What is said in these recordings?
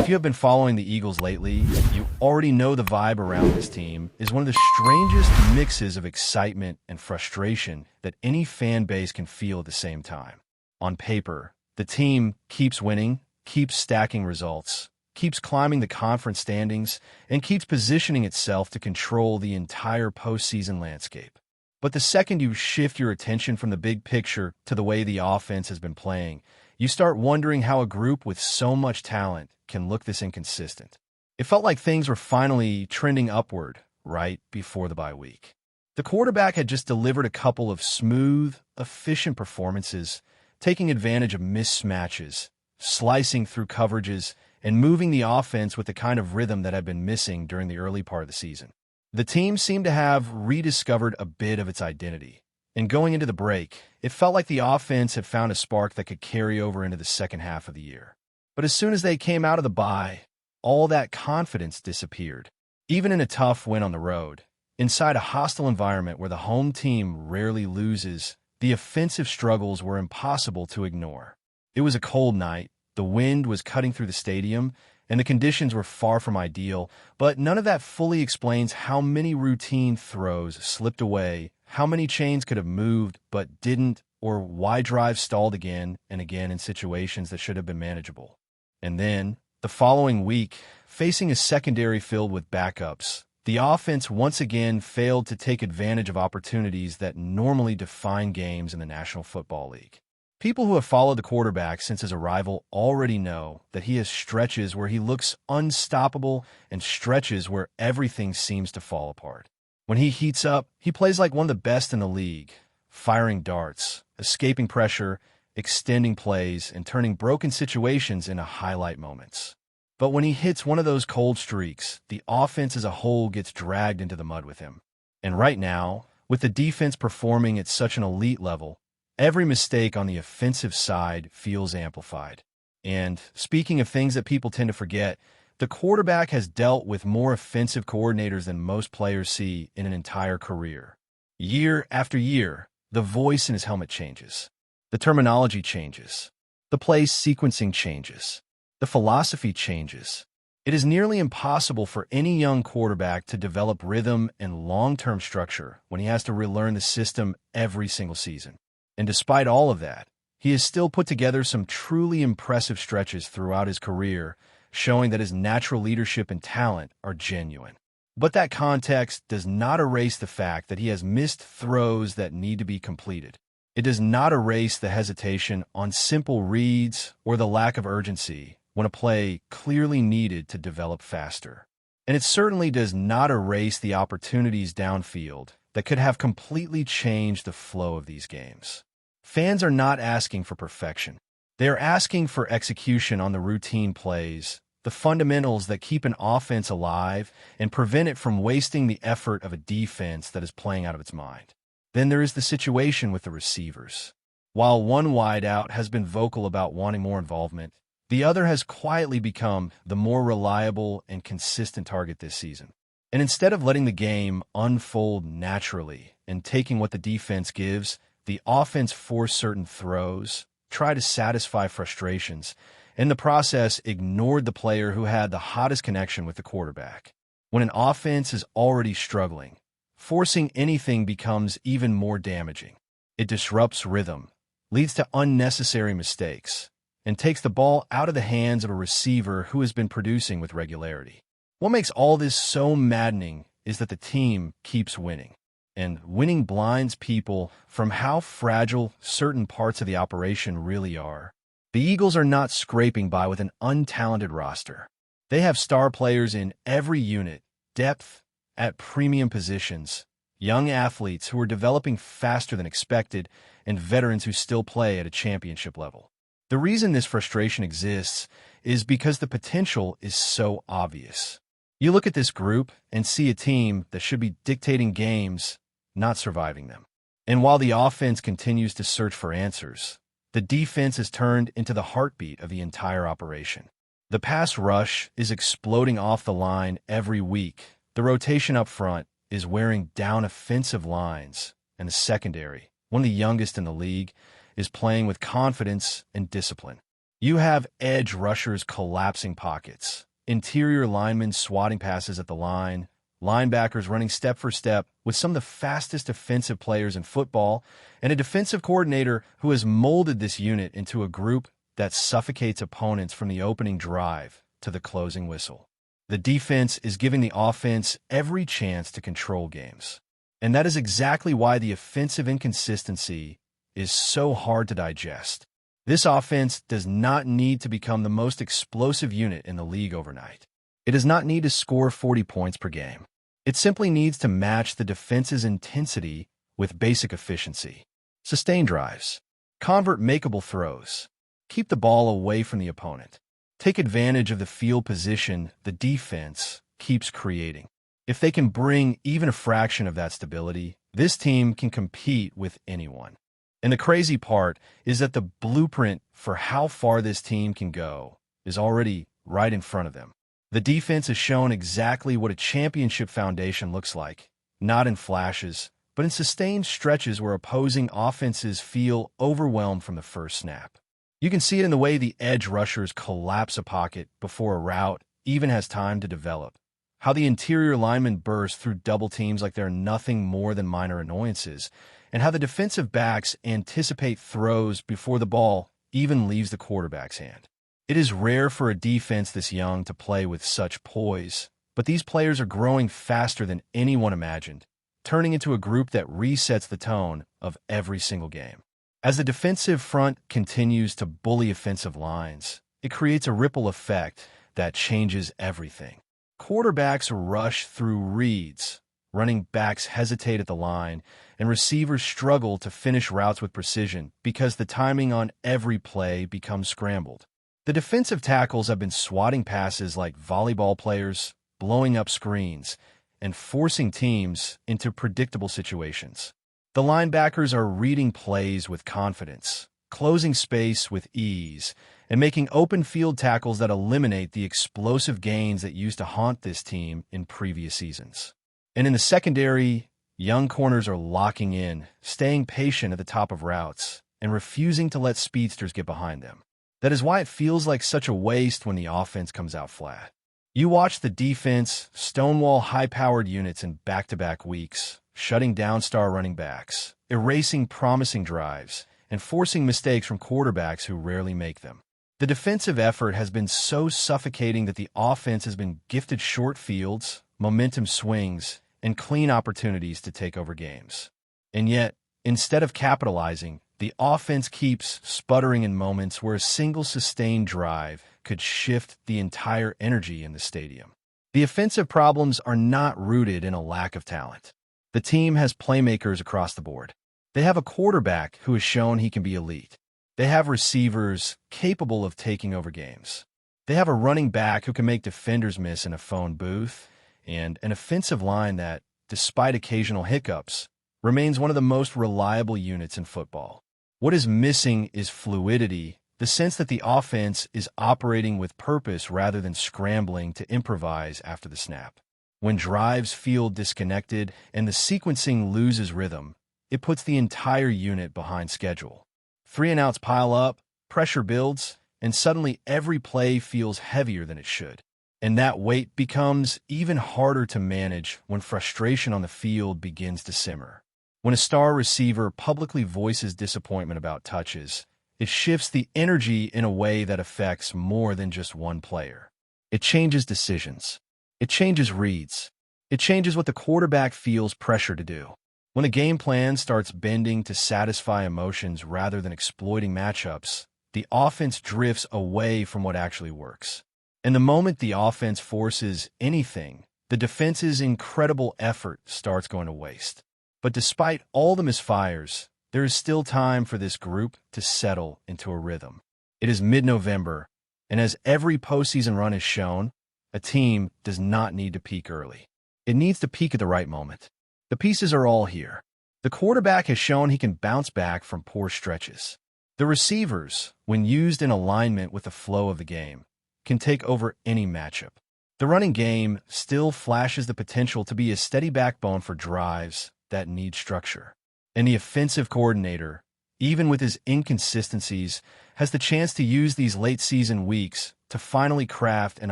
If you have been following the Eagles lately, you already know the vibe around this team is one of the strangest mixes of excitement and frustration that any fan base can feel at the same time. On paper, the team keeps winning, keeps stacking results, keeps climbing the conference standings, and keeps positioning itself to control the entire postseason landscape. But the second you shift your attention from the big picture to the way the offense has been playing, you start wondering how a group with so much talent can look this inconsistent. It felt like things were finally trending upward right before the bye week. The quarterback had just delivered a couple of smooth, efficient performances, taking advantage of mismatches, slicing through coverages, and moving the offense with the kind of rhythm that had been missing during the early part of the season. The team seemed to have rediscovered a bit of its identity. And going into the break, it felt like the offense had found a spark that could carry over into the second half of the year. But as soon as they came out of the bye, all that confidence disappeared. Even in a tough win on the road, inside a hostile environment where the home team rarely loses, the offensive struggles were impossible to ignore. It was a cold night, the wind was cutting through the stadium, and the conditions were far from ideal, but none of that fully explains how many routine throws slipped away, how many chains could have moved but didn't, or why drives stalled again and again in situations that should have been manageable. And then, the following week, facing a secondary filled with backups, the offense once again failed to take advantage of opportunities that normally define games in the National Football League. People who have followed the quarterback since his arrival already know that he has stretches where he looks unstoppable and stretches where everything seems to fall apart. When he heats up, he plays like one of the best in the league, firing darts, escaping pressure, extending plays, and turning broken situations into highlight moments. But when he hits one of those cold streaks, the offense as a whole gets dragged into the mud with him. And right now, with the defense performing at such an elite level, every mistake on the offensive side feels amplified. And speaking of things that people tend to forget, the quarterback has dealt with more offensive coordinators than most players see in an entire career. Year after year, the voice in his helmet changes. The terminology changes. The play sequencing changes. The philosophy changes. It is nearly impossible for any young quarterback to develop rhythm and long-term structure when he has to relearn the system every single season. And despite all of that, he has still put together some truly impressive stretches throughout his career, showing that his natural leadership and talent are genuine. But that context does not erase the fact that he has missed throws that need to be completed. It does not erase the hesitation on simple reads or the lack of urgency when a play clearly needed to develop faster. And it certainly does not erase the opportunities downfield that could have completely changed the flow of these games. Fans are not asking for perfection. They are asking for execution on the routine plays, the fundamentals that keep an offense alive and prevent it from wasting the effort of a defense that is playing out of its mind. Then there is the situation with the receivers. While one wideout has been vocal about wanting more involvement, the other has quietly become the more reliable and consistent target this season. And instead of letting the game unfold naturally and taking what the defense gives, the offense forced certain throws, tried to satisfy frustrations, and in the process ignored the player who had the hottest connection with the quarterback. When an offense is already struggling, forcing anything becomes even more damaging. It disrupts rhythm, leads to unnecessary mistakes, and takes the ball out of the hands of a receiver who has been producing with regularity. What makes all this so maddening is that the team keeps winning. And winning blinds people from how fragile certain parts of the operation really are. The Eagles are not scraping by with an untalented roster. They have star players in every unit, depth at premium positions, young athletes who are developing faster than expected, and veterans who still play at a championship level. The reason this frustration exists is because the potential is so obvious. You look at this group and see a team that should be dictating games, not surviving them. And while the offense continues to search for answers, the defense is turned into the heartbeat of the entire operation. The pass rush is exploding off the line every week. The rotation up front is wearing down offensive lines, and the secondary, one of the youngest in the league, is playing with confidence and discipline. You have edge rushers collapsing pockets, interior linemen swatting passes at the line, linebackers running step for step with some of the fastest defensive players in football, and a defensive coordinator who has molded this unit into a group that suffocates opponents from the opening drive to the closing whistle. The defense is giving the offense every chance to control games. And that is exactly why the offensive inconsistency is so hard to digest. This offense does not need to become the most explosive unit in the league overnight. It does not need to score 40 points per game. It simply needs to match the defense's intensity with basic efficiency. Sustain drives. Convert makeable throws. Keep the ball away from the opponent. Take advantage of the field position the defense keeps creating. If they can bring even a fraction of that stability, this team can compete with anyone. And the crazy part is that the blueprint for how far this team can go is already right in front of them. The defense has shown exactly what a championship foundation looks like, not in flashes, but in sustained stretches where opposing offenses feel overwhelmed from the first snap. You can see it in the way the edge rushers collapse a pocket before a route even has time to develop, how the interior linemen burst through double teams like they're nothing more than minor annoyances, and how the defensive backs anticipate throws before the ball even leaves the quarterback's hand. It is rare for a defense this young to play with such poise, but these players are growing faster than anyone imagined, turning into a group that resets the tone of every single game. As the defensive front continues to bully offensive lines, it creates a ripple effect that changes everything. Quarterbacks rush through reads, running backs hesitate at the line, and receivers struggle to finish routes with precision because the timing on every play becomes scrambled. The defensive tackles have been swatting passes like volleyball players, blowing up screens, and forcing teams into predictable situations. The linebackers are reading plays with confidence, closing space with ease, and making open field tackles that eliminate the explosive gains that used to haunt this team in previous seasons. And in the secondary, young corners are locking in, staying patient at the top of routes, and refusing to let speedsters get behind them. That is why it feels like such a waste when the offense comes out flat. You watch the defense stonewall high-powered units in back-to-back weeks, shutting down star running backs, erasing promising drives, and forcing mistakes from quarterbacks who rarely make them. The defensive effort has been so suffocating that the offense has been gifted short fields, momentum swings, and clean opportunities to take over games. And yet, instead of capitalizing, the offense keeps sputtering in moments where a single sustained drive could shift the entire energy in the stadium. The offensive problems are not rooted in a lack of talent. The team has playmakers across the board. They have a quarterback who has shown he can be elite. They have receivers capable of taking over games. They have a running back who can make defenders miss in a phone booth, and an offensive line that, despite occasional hiccups, remains one of the most reliable units in football. What is missing is fluidity, the sense that the offense is operating with purpose rather than scrambling to improvise after the snap. When drives feel disconnected and the sequencing loses rhythm, it puts the entire unit behind schedule. 3-and-outs pile up, pressure builds, and suddenly every play feels heavier than it should. And that weight becomes even harder to manage when frustration on the field begins to simmer. When a star receiver publicly voices disappointment about touches, it shifts the energy in a way that affects more than just one player. It changes decisions. It changes reads. It changes what the quarterback feels pressure to do. When the game plan starts bending to satisfy emotions rather than exploiting matchups, the offense drifts away from what actually works. And the moment the offense forces anything, the defense's incredible effort starts going to waste. But despite all the misfires, there is still time for this group to settle into a rhythm. It is mid-November, and as every postseason run has shown, a team does not need to peak early. It needs to peak at the right moment. The pieces are all here. The quarterback has shown he can bounce back from poor stretches. The receivers, when used in alignment with the flow of the game, can take over any matchup. The running game still flashes the potential to be a steady backbone for drives that need structure. And the offensive coordinator, even with his inconsistencies, has the chance to use these late-season weeks to finally craft an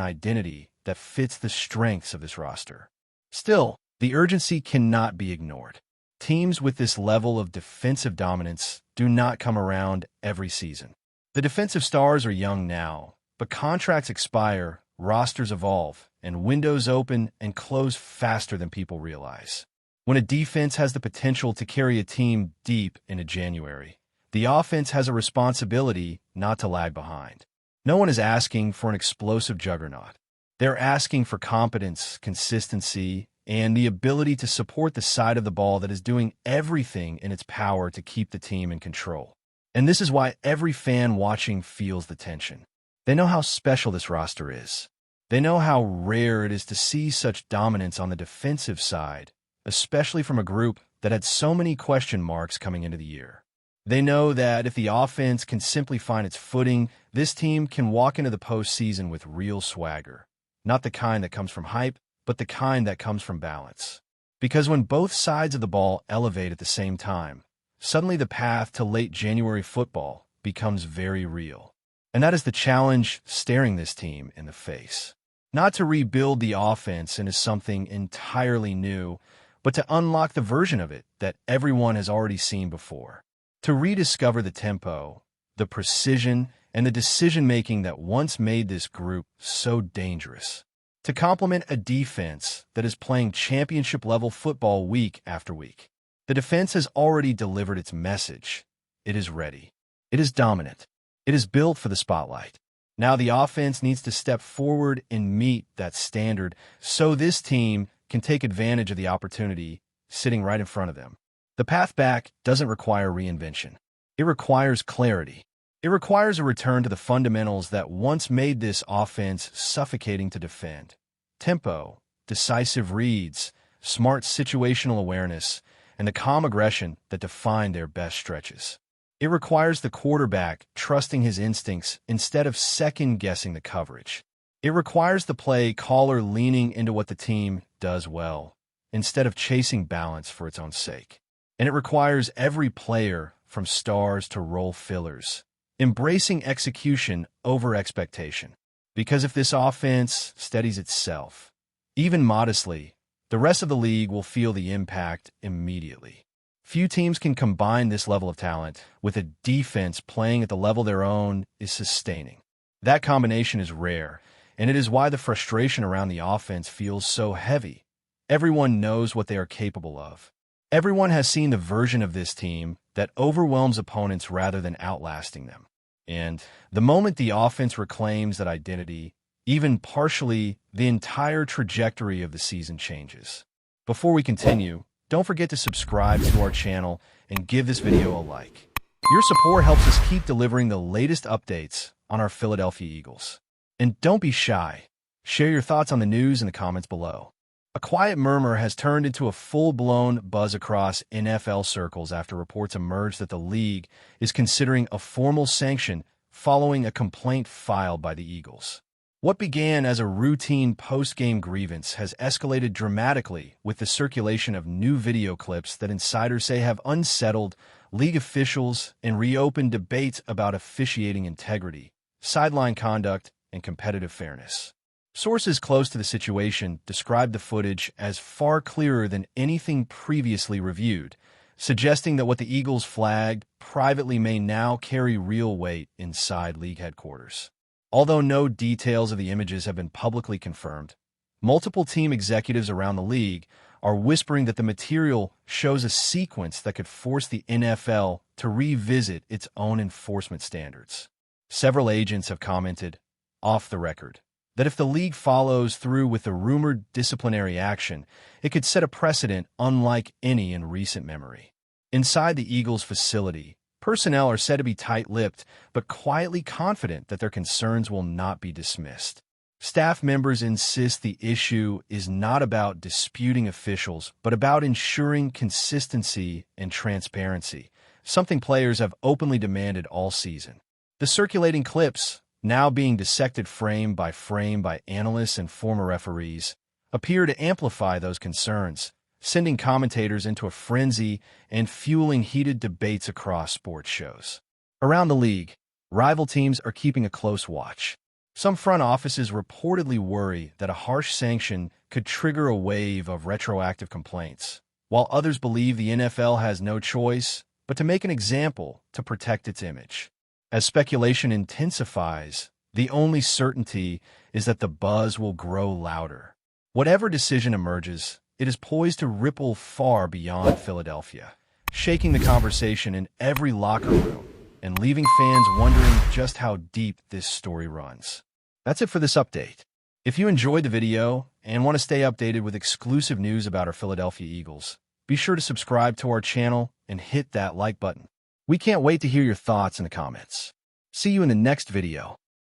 identity that fits the strengths of this roster. Still, the urgency cannot be ignored. Teams with this level of defensive dominance do not come around every season. The defensive stars are young now, but contracts expire, rosters evolve, and windows open and close faster than people realize. When a defense has the potential to carry a team deep into January, the offense has a responsibility not to lag behind. No one is asking for an explosive juggernaut. They're asking for competence, consistency, and the ability to support the side of the ball that is doing everything in its power to keep the team in control. And this is why every fan watching feels the tension. They know how special this roster is. They know how rare it is to see such dominance on the defensive side, especially from a group that had so many question marks coming into the year. They know that if the offense can simply find its footing, this team can walk into the postseason with real swagger. Not the kind that comes from hype, but the kind that comes from balance. Because when both sides of the ball elevate at the same time, suddenly the path to late January football becomes very real. And that is the challenge staring this team in the face. Not to rebuild the offense into something entirely new, but to unlock the version of it that everyone has already seen before. To rediscover the tempo, the precision, and the decision-making that once made this group so dangerous. To complement a defense that is playing championship-level football week after week. The defense has already delivered its message. It is ready. It is dominant. It is built for the spotlight. Now the offense needs to step forward and meet that standard so this team can take advantage of the opportunity sitting right in front of them. The path back doesn't require reinvention. It requires clarity. It requires a return to the fundamentals that once made this offense suffocating to defend. Tempo, decisive reads, smart situational awareness, and the calm aggression that defined their best stretches. It requires the quarterback trusting his instincts instead of second-guessing the coverage. It requires the play caller leaning into what the team does well, instead of chasing balance for its own sake. And it requires every player, from stars to role fillers, embracing execution over expectation. Because if this offense steadies itself, even modestly, the rest of the league will feel the impact immediately. Few teams can combine this level of talent with a defense playing at the level their own is sustaining. That combination is rare, and it is why the frustration around the offense feels so heavy. Everyone knows what they are capable of. Everyone has seen the version of this team that overwhelms opponents rather than outlasting them. And the moment the offense reclaims that identity, even partially, the entire trajectory of the season changes. Before we continue, don't forget to subscribe to our channel and give this video a like. Your support helps us keep delivering the latest updates on our Philadelphia Eagles. And don't be shy. Share your thoughts on the news in the comments below. A quiet murmur has turned into a full-blown buzz across NFL circles after reports emerged that the league is considering a formal sanction following a complaint filed by the Eagles. What began as a routine post-game grievance has escalated dramatically with the circulation of new video clips that insiders say have unsettled league officials and reopened debates about officiating integrity, sideline conduct, and competitive fairness. Sources close to the situation described the footage as far clearer than anything previously reviewed, suggesting that what the Eagles flagged privately may now carry real weight inside league headquarters. Although no details of the images have been publicly confirmed, multiple team executives around the league are whispering that the material shows a sequence that could force the NFL to revisit its own enforcement standards. Several agents have commented, off the record, that if the league follows through with the rumored disciplinary action, it could set a precedent unlike any in recent memory. Inside the Eagles facility, personnel are said to be tight-lipped, but quietly confident that their concerns will not be dismissed. Staff members insist the issue is not about disputing officials, but about ensuring consistency and transparency, something players have openly demanded all season. The circulating clips, now being dissected frame by analysts and former referees, appear to amplify those concerns, sending commentators into a frenzy and fueling heated debates across sports shows. Around the league, rival teams are keeping a close watch. Some front offices reportedly worry that a harsh sanction could trigger a wave of retroactive complaints, while others believe the NFL has no choice but to make an example to protect its image. As speculation intensifies, the only certainty is that the buzz will grow louder. Whatever decision emerges, it is poised to ripple far beyond Philadelphia, shaking the conversation in every locker room and leaving fans wondering just how deep this story runs. That's it for this update. If you enjoyed the video and want to stay updated with exclusive news about our Philadelphia Eagles, be sure to subscribe to our channel and hit that like button. We can't wait to hear your thoughts in the comments. See you in the next video.